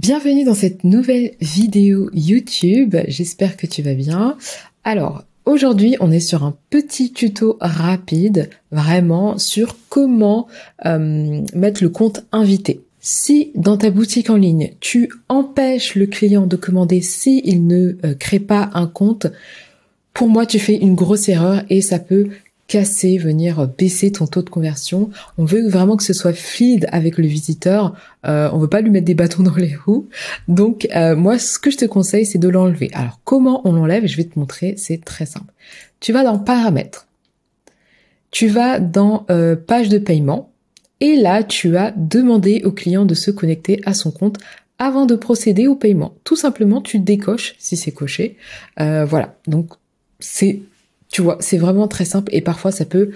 Bienvenue dans cette nouvelle vidéo YouTube, j'espère que tu vas bien. Alors, aujourd'hui, on est sur un petit tuto rapide, vraiment, sur comment mettre le compte invité. Si dans ta boutique en ligne, tu empêches le client de commander s'il ne crée pas un compte, pour moi, tu fais une grosse erreur et ça peut casser, venir baisser ton taux de conversion. On veut vraiment que ce soit fluide avec le visiteur. On veut pas lui mettre des bâtons dans les roues. Donc, moi, ce que je te conseille, c'est de l'enlever. Alors, comment on l'enlève? Je vais te montrer. C'est très simple. Tu vas dans Paramètres. Tu vas dans Page de paiement. Et là, tu as demandé au client de se connecter à son compte avant de procéder au paiement. Tout simplement, tu décoches si c'est coché. Voilà. Donc, tu vois, c'est vraiment très simple et parfois ça peut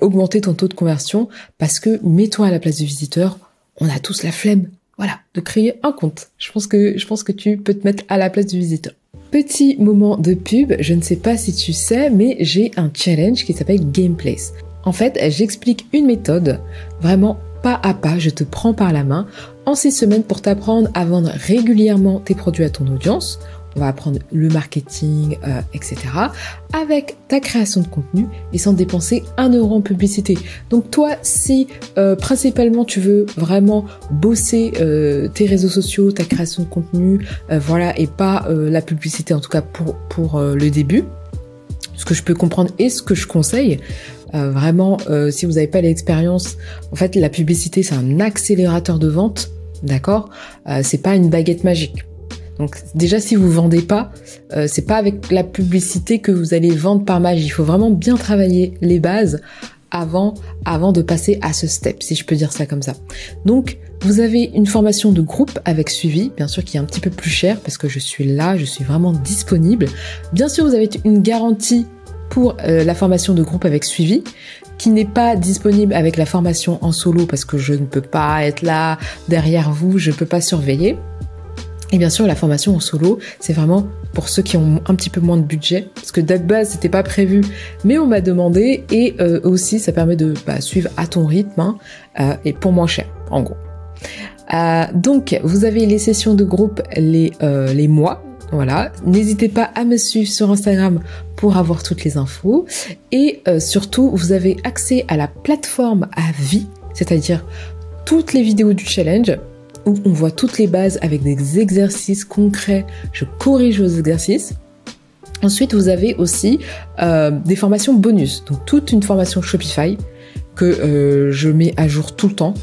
augmenter ton taux de conversion parce que mets-toi à la place du visiteur, on a tous la flemme, voilà, de créer un compte. Je pense que tu peux te mettre à la place du visiteur. Petit moment de pub, je ne sais pas si tu sais, mais j'ai un challenge qui s'appelle Gameplace. En fait, j'explique une méthode vraiment pas à pas, je te prends par la main en 6 semaines pour t'apprendre à vendre régulièrement tes produits à ton audience. On va apprendre le marketing, etc. avec ta création de contenu et sans dépenser 1 euro en publicité. Donc toi, si principalement tu veux vraiment bosser tes réseaux sociaux, ta création de contenu, voilà, et pas la publicité, en tout cas pour le début, ce que je peux comprendre et ce que je conseille, vraiment, si vous n'avez pas l'expérience, en fait, la publicité, c'est un accélérateur de vente, d'accord? C'est pas une baguette magique. Donc déjà, si vous vendez pas, c'est pas avec la publicité que vous allez vendre par magie. Il faut vraiment bien travailler les bases avant de passer à ce step, si je peux dire ça comme ça. Donc, vous avez une formation de groupe avec suivi, bien sûr qui est un petit peu plus cher parce que je suis là, je suis vraiment disponible. Bien sûr, vous avez une garantie pour la formation de groupe avec suivi, qui n'est pas disponible avec la formation en solo parce que je ne peux pas être là derrière vous, je ne peux pas surveiller. Et bien sûr, la formation en solo, c'est vraiment pour ceux qui ont un petit peu moins de budget, parce que de base, c'était pas prévu, mais on m'a demandé, et aussi, ça permet de suivre à ton rythme, et pour moins cher, en gros. Donc, vous avez les sessions de groupe les mois, voilà. N'hésitez pas à me suivre sur Instagram pour avoir toutes les infos, et surtout, vous avez accès à la plateforme à vie, c'est-à-dire toutes les vidéos du challenge, où on voit toutes les bases avec des exercices concrets, je corrige vos exercices. Ensuite, vous avez aussi des formations bonus, donc toute une formation Shopify que je mets à jour tout le temps.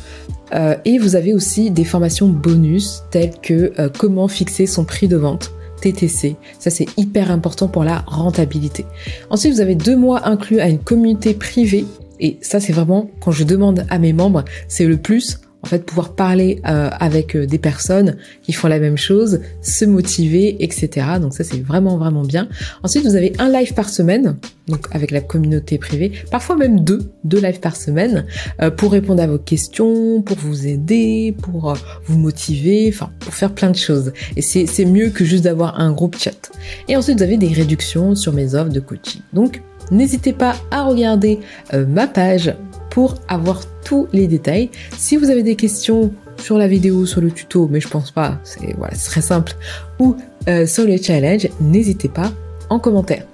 Et vous avez aussi des formations bonus telles que comment fixer son prix de vente, TTC, ça c'est hyper important pour la rentabilité. Ensuite, vous avez 2 mois inclus à une communauté privée, et ça c'est vraiment, quand je demande à mes membres, c'est le plus. En fait, pouvoir parler avec des personnes qui font la même chose, se motiver, etc. Donc ça, c'est vraiment, vraiment bien. Ensuite, vous avez un live par semaine, donc avec la communauté privée, parfois même deux lives par semaine, pour répondre à vos questions, pour vous aider, pour vous motiver, enfin, pour faire plein de choses. Et c'est mieux que juste d'avoir un groupe chat. Et ensuite, vous avez des réductions sur mes offres de coaching. Donc, n'hésitez pas à regarder ma page pour avoir tous les détails. Si vous avez des questions sur la vidéo, sur le tuto, mais je pense pas, c'est très simple, ou sur le challenge, n'hésitez pas en commentaire.